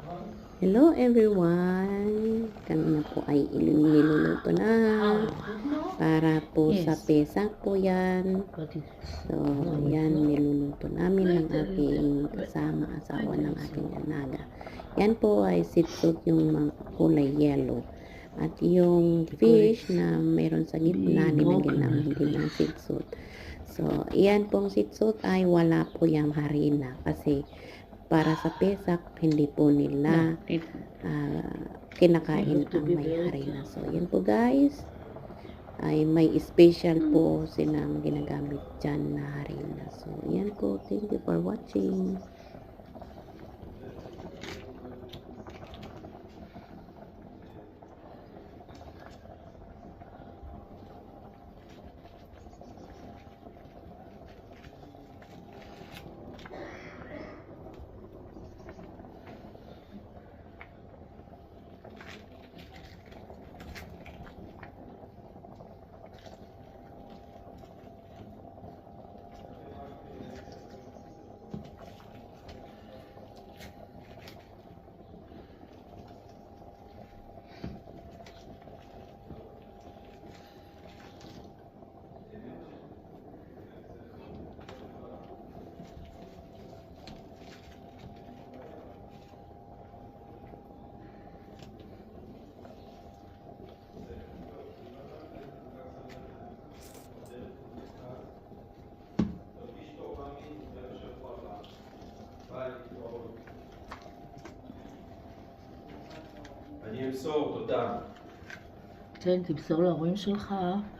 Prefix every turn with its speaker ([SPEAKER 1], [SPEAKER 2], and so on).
[SPEAKER 1] Hello everyone! Kami na po ay niluluto na para po sa pesak po yan. So, yan niluluto namin ng aking kasama, asawa ng aking anaga. Yan po ay sitsut yung mga kulay yellow. At yung fish na meron sa gitna, nilagyan namin din ng sitsut. So, yan pong sitsut ay wala po yung harina kasi para sa pesak, hindi po nila kinakain ang may harina. So, yan po guys, ay may special po silang ginagamit dyan na harina. So, yan po. Thank you for watching.
[SPEAKER 2] אני אמסור, תודה.
[SPEAKER 3] תן, תמסור להורים שלך.